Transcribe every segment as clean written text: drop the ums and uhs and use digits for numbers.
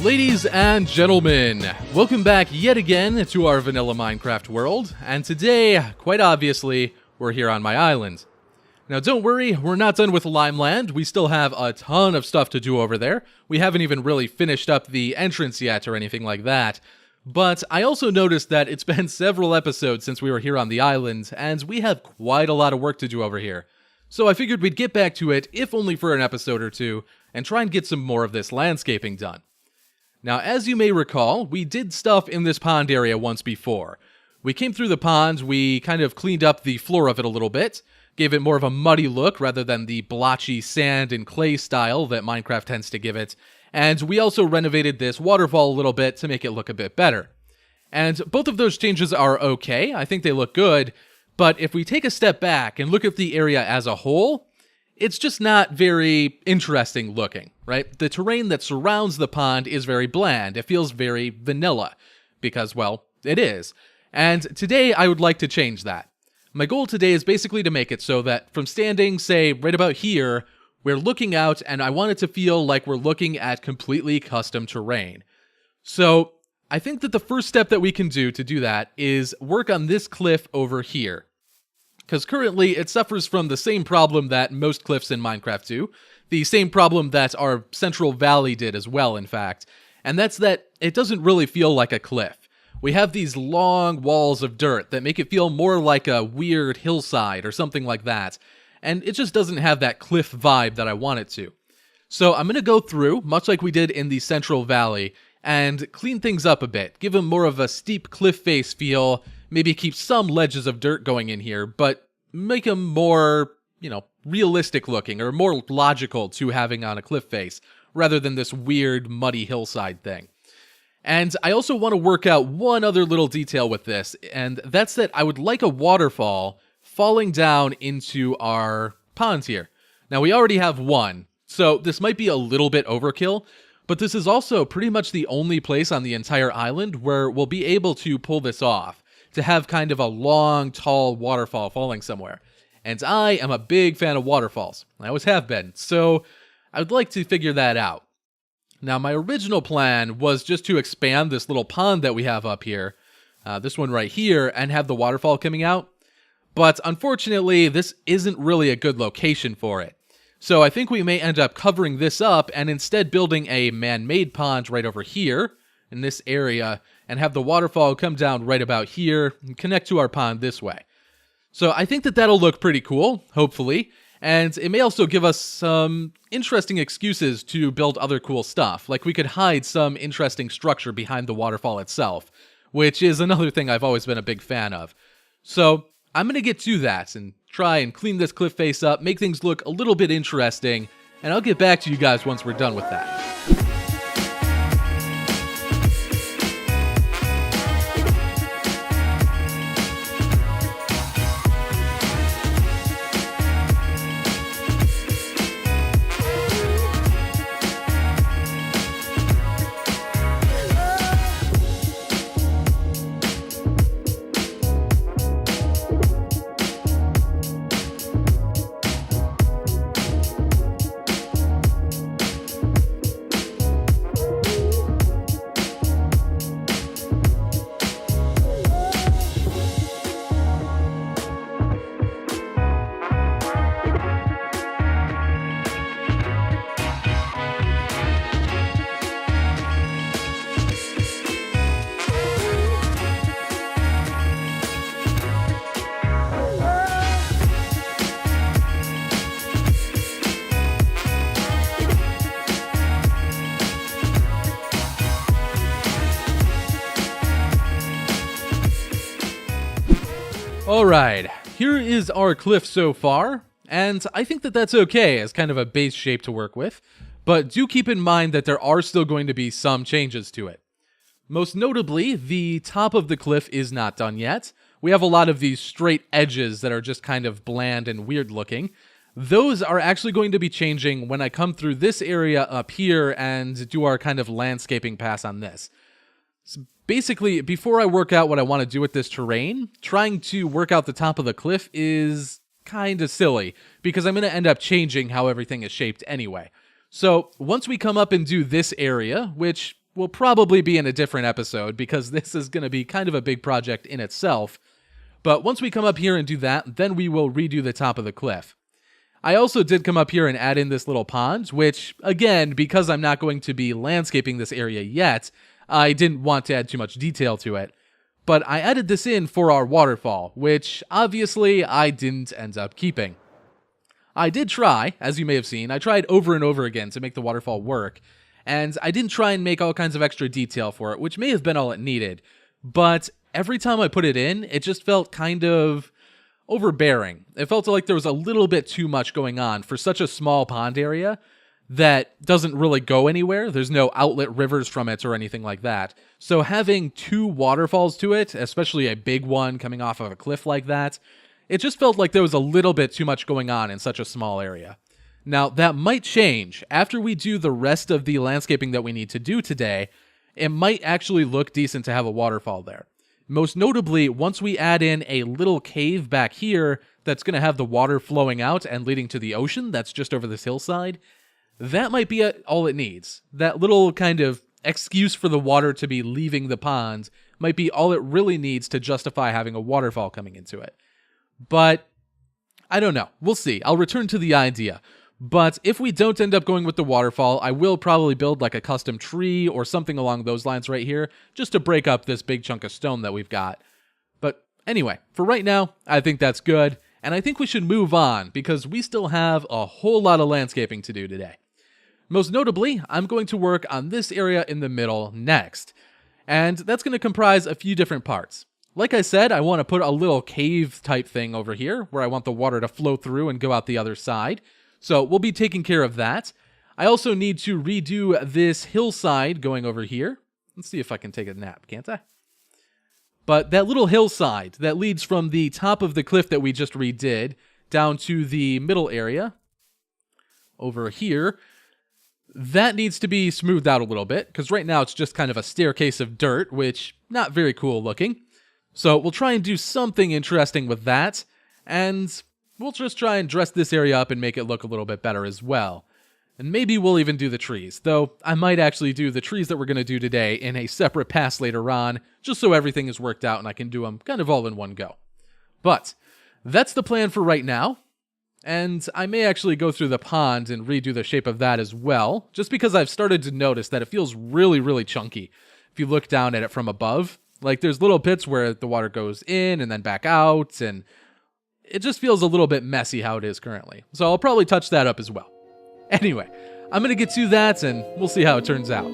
Ladies and gentlemen, welcome back yet again to our vanilla Minecraft world, and today, quite obviously, we're here on my island. Now don't worry, we're not done with Limeland, we still have a ton of stuff to do over there. We haven't even really finished up the entrance yet or anything like that. But I also noticed that it's been several episodes since we were here on the island, and we have quite a lot of work to do over here. So I figured we'd get back to it, if only for an episode or two, and try and get some more of this landscaping done. Now, as you may recall, we did stuff in this pond area once before. We came through the pond, we kind of cleaned up the floor of it a little bit, gave it more of a muddy look rather than the blotchy sand and clay style that Minecraft tends to give it, and we also renovated this waterfall a little bit to make it look a bit better. And both of those changes are okay, I think they look good, but if we take a step back and look at the area as a whole, it's just not very interesting looking, right? The terrain that surrounds the pond is very bland. It feels very vanilla, because, well, it is. And today I would like to change that. My goal today is basically to make it so that from standing, say, right about here, we're looking out and I want it to feel like we're looking at completely custom terrain. So I think that the first step that we can do to do that is work on this cliff over here. Because currently it suffers from the same problem that most cliffs in Minecraft do, the same problem that our Central Valley did as well, in fact, and that's that it doesn't really feel like a cliff. We have these long walls of dirt that make it feel more like a weird hillside or something like that, and it just doesn't have that cliff vibe that I want it to. So I'm going to go through, much like we did in the Central Valley, and clean things up a bit, give them more of a steep cliff face feel, maybe keep some ledges of dirt going in here, but make them more, realistic looking or more logical to having on a cliff face, rather than this weird muddy hillside thing. And I also want to work out one other little detail with this, and that's that I would like a waterfall falling down into our pond here. Now we already have one, so this might be a little bit overkill, but this is also pretty much the only place on the entire island where we'll be able to pull this off, to have kind of a long, tall waterfall falling somewhere. And I am a big fan of waterfalls. I always have been, so I would like to figure that out. Now, my original plan was just to expand this little pond that we have up here, this one right here, and have the waterfall coming out. But unfortunately, this isn't really a good location for it. So I think we may end up covering this up and instead building a man-made pond right over here, in this area, and have the waterfall come down right about here and connect to our pond this way. So I think that that'll look pretty cool, hopefully, and it may also give us some interesting excuses to build other cool stuff, like we could hide some interesting structure behind the waterfall itself, which is another thing I've always been a big fan of. So I'm going to get to that and try and clean this cliff face up, make things look a little bit interesting, and I'll get back to you guys once we're done with that. Alright, here is our cliff so far, and I think that that's okay as kind of a base shape to work with, but do keep in mind that there are still going to be some changes to it. Most notably, the top of the cliff is not done yet. We have a lot of these straight edges that are just kind of bland and weird looking. Those are actually going to be changing when I come through this area up here and do our kind of landscaping pass on this. So basically, before I work out what I want to do with this terrain, trying to work out the top of the cliff is kind of silly, because I'm going to end up changing how everything is shaped anyway. So once we come up and do this area, which will probably be in a different episode because this is going to be kind of a big project in itself. But once we come up here and do that, then we will redo the top of the cliff. I also did come up here and add in this little pond, which, again, because I'm not going to be landscaping this area yet, I didn't want to add too much detail to it. But I added this in for our waterfall, which obviously I didn't end up keeping. I did try, as you may have seen, I tried over and over again to make the waterfall work, and I didn't try and make all kinds of extra detail for it, which may have been all it needed, but every time I put it in, it just felt kind of overbearing. It felt like there was a little bit too much going on for such a small pond area that doesn't really go anywhere. There's no outlet rivers from it or anything like that. So having 2 waterfalls to it, especially a big one coming off of a cliff like that, it just felt like there was a little bit too much going on in such a small area. Now, that might change. After we do the rest of the landscaping that we need to do today, it might actually look decent to have a waterfall there. Most notably, once we add in a little cave back here that's going to have the water flowing out and leading to the ocean that's just over this hillside, that might be all it needs. That little kind of excuse for the water to be leaving the pond might be all it really needs to justify having a waterfall coming into it. But I don't know. We'll see. I'll return to the idea. But if we don't end up going with the waterfall, I will probably build like a custom tree or something along those lines right here, just to break up this big chunk of stone that we've got. But anyway, for right now, I think that's good, and I think we should move on, because we still have a whole lot of landscaping to do today. Most notably, I'm going to work on this area in the middle next, and that's going to comprise a few different parts. Like I said, I want to put a little cave type thing over here, where I want the water to flow through and go out the other side. So we'll be taking care of that. I also need to redo this hillside going over here. Let's see if I can take a nap, can't I? But that little hillside that leads from the top of the cliff that we just redid down to the middle area over here, that needs to be smoothed out a little bit, because right now it's just kind of a staircase of dirt, which not very cool looking. So we'll try and do something interesting with that, and we'll just try and dress this area up and make it look a little bit better as well. And maybe we'll even do the trees, though I might actually do the trees that we're going to do today in a separate pass later on, just so everything is worked out and I can do them kind of all in one go. But that's the plan for right now, and I may actually go through the pond and redo the shape of that as well, just because I've started to notice that it feels really, really chunky if you look down at it from above. Like, there's little bits where the water goes in and then back out, and it just feels a little bit messy how it is currently. So I'll probably touch that up as well. Anyway, I'm going to get to that, and we'll see how it turns out.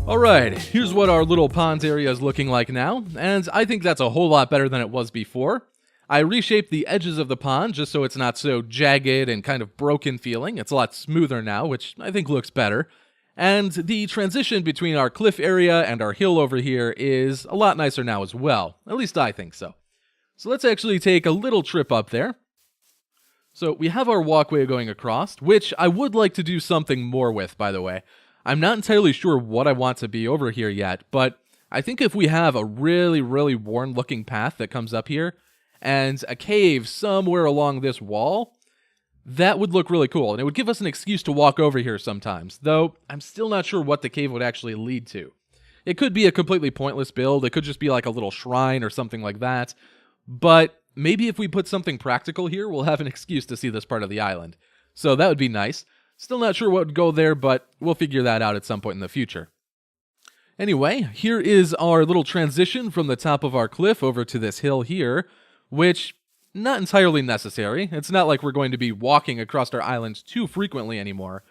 Alright, here's what our little pond area is looking like now, and I think that's a whole lot better than it was before. I reshaped the edges of the pond just so it's not so jagged and kind of broken feeling. It's a lot smoother now, which I think looks better. And the transition between our cliff area and our hill over here is a lot nicer now as well. At least I think so. So let's actually take a little trip up there. So we have our walkway going across, which I would like to do something more with, by the way. I'm not entirely sure what I want to be over here yet, but I think if we have a really, really worn looking path that comes up here, and a cave somewhere along this wall, that would look really cool, and it would give us an excuse to walk over here sometimes, though I'm still not sure what the cave would actually lead to. It could be a completely pointless build, it could just be like a little shrine or something like that, but maybe if we put something practical here, we'll have an excuse to see this part of the island. So that would be nice. Still not sure what would go there, but we'll figure that out at some point in the future. Anyway, here is our little transition from the top of our cliff over to this hill here, which, not entirely necessary. It's not like we're going to be walking across our island too frequently anymore,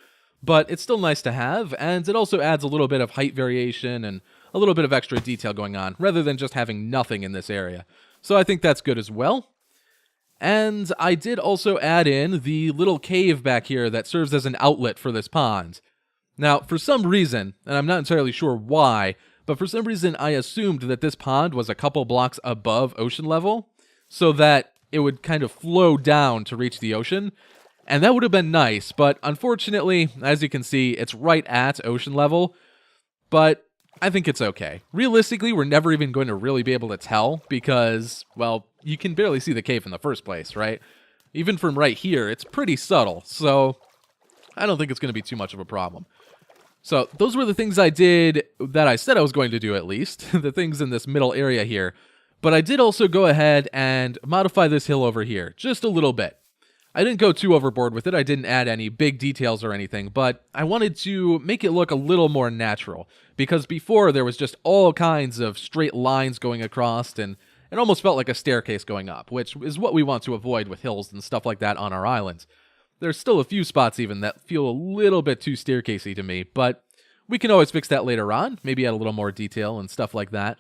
but it's still nice to have, and it also adds a little bit of height variation and a little bit of extra detail going on, rather than just having nothing in this area. So I think that's good as well. And I did also add in the little cave back here that serves as an outlet for this pond. Now, for some reason, and I'm not entirely sure why, but for some reason I assumed that this pond was a couple blocks above ocean level, so that it would kind of flow down to reach the ocean, and that would have been nice, but unfortunately, as you can see, it's right at ocean level, but I think it's okay. Realistically, we're never even going to really be able to tell, because, well, you can barely see the cave in the first place, right? Even from right here, it's pretty subtle, so I don't think it's going to be too much of a problem. So, those were the things I did that I said I was going to do, at least, the things in this middle area here. But I did also go ahead and modify this hill over here, just a little bit. I didn't go too overboard with it, I didn't add any big details or anything, but I wanted to make it look a little more natural, because before there was just all kinds of straight lines going across, and it almost felt like a staircase going up, which is what we want to avoid with hills and stuff like that on our island. There's still a few spots even that feel a little bit too staircasey to me, but we can always fix that later on, maybe add a little more detail and stuff like that.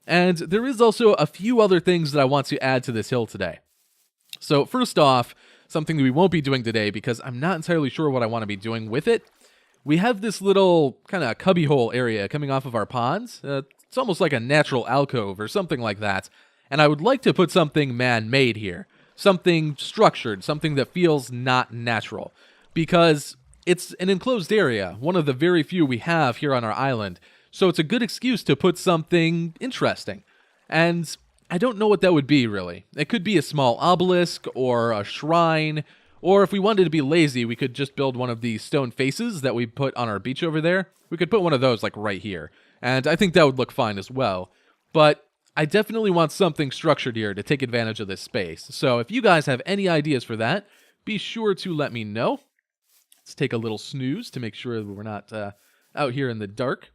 And there is also a few other things that I want to add to this hill today. So first off, something that we won't be doing today because I'm not entirely sure what I want to be doing with it. We have this little kind of cubbyhole area coming off of our ponds. It's almost like a natural alcove or something like that. And I would like to put something man-made here. Something structured, something that feels not natural. Because it's an enclosed area, one of the very few we have here on our island. So it's a good excuse to put something interesting. And I don't know what that would be, really. It could be a small obelisk, or a shrine, or if we wanted to be lazy, we could just build one of these stone faces that we put on our beach over there. We could put one of those, like, right here. And I think that would look fine as well. But I definitely want something structured here to take advantage of this space. So if you guys have any ideas for that, be sure to let me know. Let's take a little snooze to make sure we're not out here in the dark.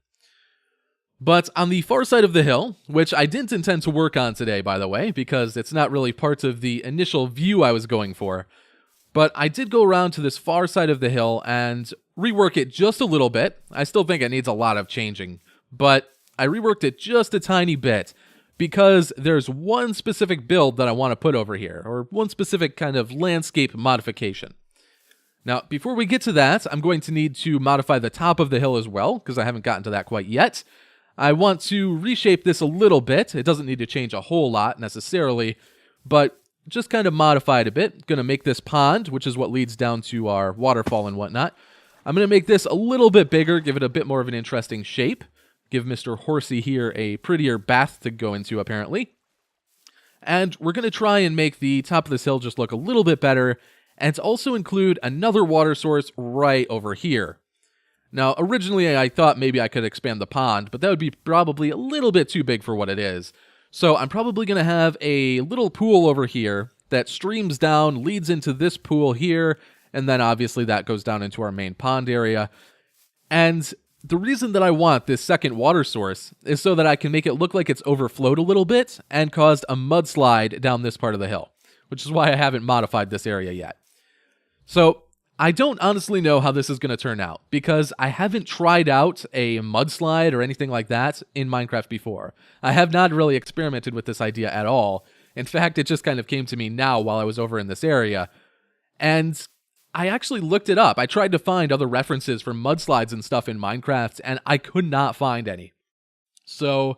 But on the far side of the hill, which I didn't intend to work on today, by the way, because it's not really part of the initial view I was going for, but I did go around to this far side of the hill and rework it just a little bit. I still think it needs a lot of changing, but I reworked it just a tiny bit because there's one specific build that I want to put over here, or one specific kind of landscape modification. Now, before we get to that, I'm going to need to modify the top of the hill as well, because I haven't gotten to that quite yet. I want to reshape this a little bit. It doesn't need to change a whole lot necessarily, but just kind of modify it a bit. Going to make this pond, which is what leads down to our waterfall and whatnot. I'm going to make this a little bit bigger, give it a bit more of an interesting shape. Give Mr. Horsey here a prettier bath to go into, apparently. And we're going to try and make the top of this hill just look a little bit better, and to also include another water source right over here. Now, originally I thought maybe I could expand the pond, but that would be probably a little bit too big for what it is. So I'm probably going to have a little pool over here that streams down, leads into this pool here, and then obviously that goes down into our main pond area. And the reason that I want this second water source is so that I can make it look like it's overflowed a little bit and caused a mudslide down this part of the hill, which is why I haven't modified this area yet. So I don't honestly know how this is going to turn out, because I haven't tried out a mudslide or anything like that in Minecraft before. I have not really experimented with this idea at all. In fact, it just kind of came to me now while I was over in this area. And I actually looked it up. I tried to find other references for mudslides and stuff in Minecraft, and I could not find any. So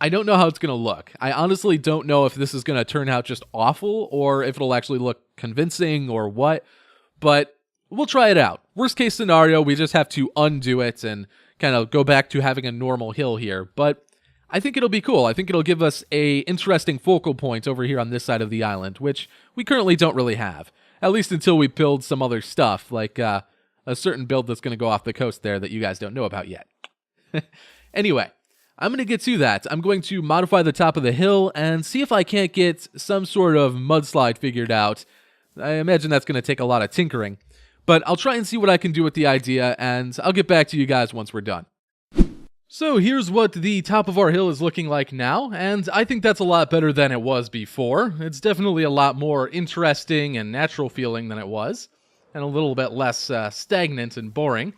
I don't know how it's going to look. I honestly don't know if this is going to turn out just awful, or if it'll actually look convincing or what. But we'll try it out. Worst case scenario, we just have to undo it and kind of go back to having a normal hill here. But I think it'll be cool. I think it'll give us a interesting focal point over here on this side of the island, which we currently don't really have. At least until we build some other stuff, like a certain build that's going to go off the coast there that you guys don't know about yet. Anyway, I'm going to get to that. I'm going to modify the top of the hill and see if I can't get some sort of mudslide figured out. I imagine that's going to take a lot of tinkering. But I'll try and see what I can do with the idea, and I'll get back to you guys once we're done. So here's what the top of our hill is looking like now, and I think that's a lot better than it was before. It's definitely a lot more interesting and natural feeling than it was, and a little bit less stagnant and boring.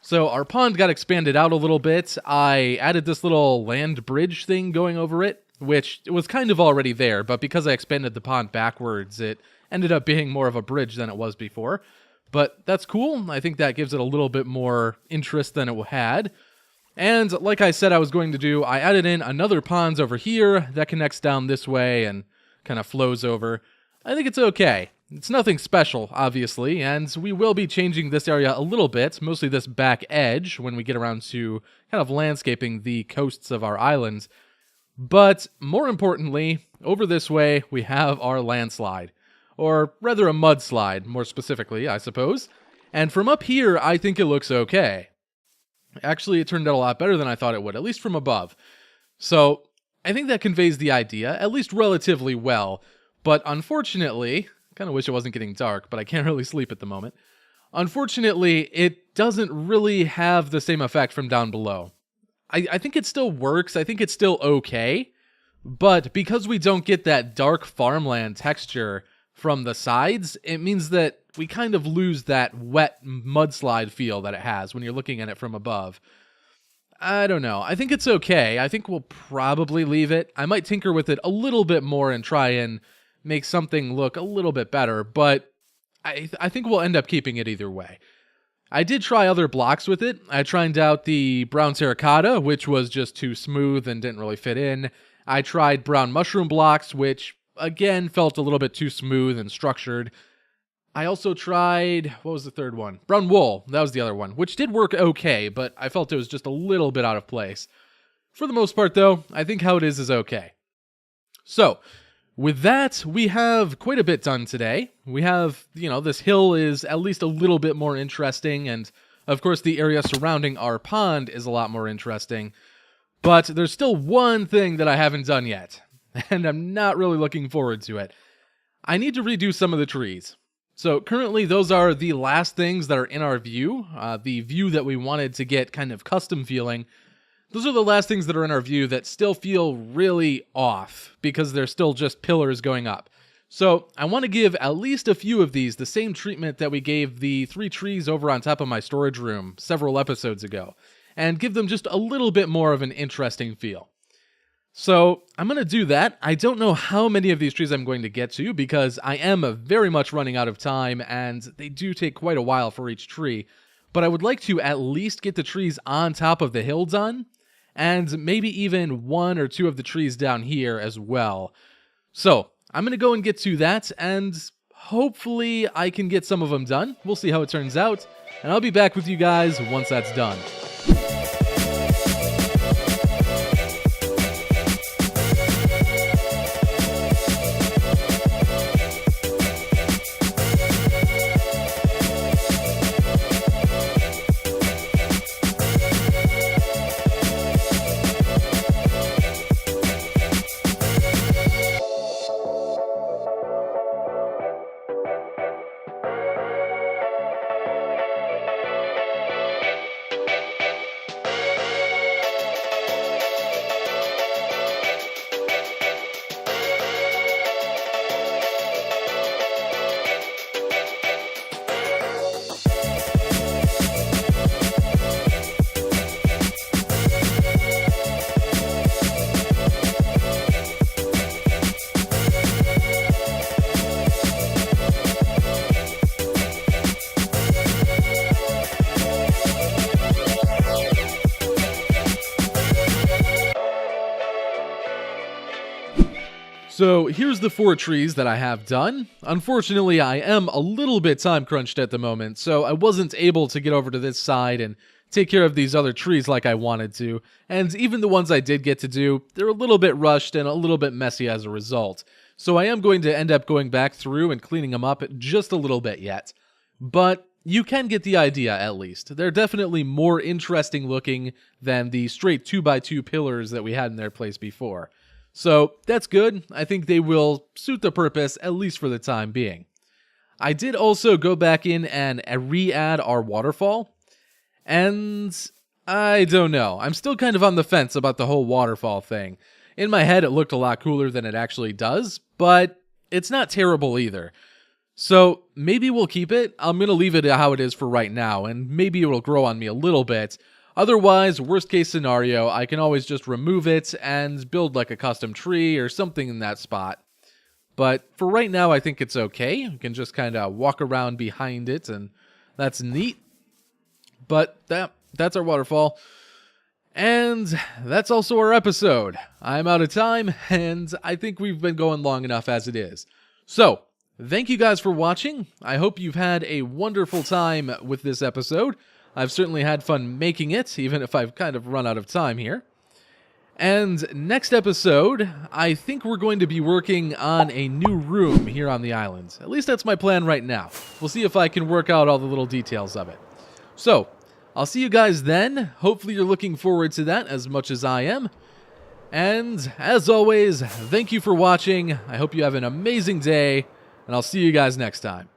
So our pond got expanded out a little bit. I added this little land bridge thing going over it, which was kind of already there, but because I expanded the pond backwards, it ended up being more of a bridge than it was before. But that's cool. I think that gives it a little bit more interest than it had. And like I said I was going to do, I added in another pond over here that connects down this way and kind of flows over. I think it's okay. It's nothing special, obviously, and we will be changing this area a little bit, mostly this back edge, when we get around to kind of landscaping the coasts of our islands. But more importantly, over this way, we have our landslide. Or rather a mudslide, more specifically, I suppose. And from up here, I think it looks okay. Actually, it turned out a lot better than I thought it would, at least from above. So, I think that conveys the idea, at least relatively well. But unfortunately, I kind of wish it wasn't getting dark, but I can't really sleep at the moment. Unfortunately, it doesn't really have the same effect from down below. I think it still works, I think it's still okay. But because we don't get that dark farmland texture from the sides, it means that we kind of lose that wet mudslide feel that it has when you're looking at it from above. I don't know. I think it's okay. I think we'll probably leave it. I might tinker with it a little bit more and try and make something look a little bit better, but I think we'll end up keeping it either way. I did try other blocks with it. I tried out the brown terracotta, which was just too smooth and didn't really fit in. I tried brown mushroom blocks, which again felt a little bit too smooth and structured. I also tried, what was the third one? Brown wool, that was the other one, which did work okay, but I felt it was just a little bit out of place. For the most part, though, I think how it is okay. So, with that, we have quite a bit done today. We have, this hill is at least a little bit more interesting, and of course the area surrounding our pond is a lot more interesting. But there's still one thing that I haven't done yet, and I'm not really looking forward to it. I need to redo some of the trees. So currently those are the last things that are in our view, the view that we wanted to get kind of custom feeling. Those are the last things that are in our view that still feel really off because they're still just pillars going up. So I want to give at least a few of these the same treatment that we gave the 3 trees over on top of my storage room several episodes ago, and give them just a little bit more of an interesting feel. So I'm going to do that. I don't know how many of these trees I'm going to get to because I am very much running out of time and they do take quite a while for each tree. But I would like to at least get the trees on top of the hill done and maybe even 1 or 2 of the trees down here as well. So I'm going to go and get to that and hopefully I can get some of them done. We'll see how it turns out and I'll be back with you guys once that's done. So here's the 4 trees that I have done. Unfortunately, I am a little bit time crunched at the moment, so I wasn't able to get over to this side and take care of these other trees like I wanted to, and even the ones I did get to do, they're a little bit rushed and a little bit messy as a result. So I am going to end up going back through and cleaning them up just a little bit yet. But you can get the idea, at least. They're definitely more interesting looking than the straight 2x2 pillars that we had in their place before. So that's good. I think they will suit the purpose, at least for the time being. I did also go back in and re-add our waterfall. And I don't know. I'm still kind of on the fence about the whole waterfall thing. In my head, it looked a lot cooler than it actually does, but it's not terrible either. So maybe we'll keep it. I'm going to leave it how it is for right now, and maybe it will grow on me a little bit. Otherwise, worst case scenario, I can always just remove it and build like a custom tree or something in that spot. But for right now, I think it's okay. You can just kind of walk around behind it, and that's neat. But that's our waterfall. And that's also our episode. I'm out of time, and I think we've been going long enough as it is. So, thank you guys for watching. I hope you've had a wonderful time with this episode. I've certainly had fun making it, even if I've kind of run out of time here. And next episode, I think we're going to be working on a new room here on the island. At least that's my plan right now. We'll see if I can work out all the little details of it. So, I'll see you guys then. Hopefully you're looking forward to that as much as I am. And as always, thank you for watching. I hope you have an amazing day, and I'll see you guys next time.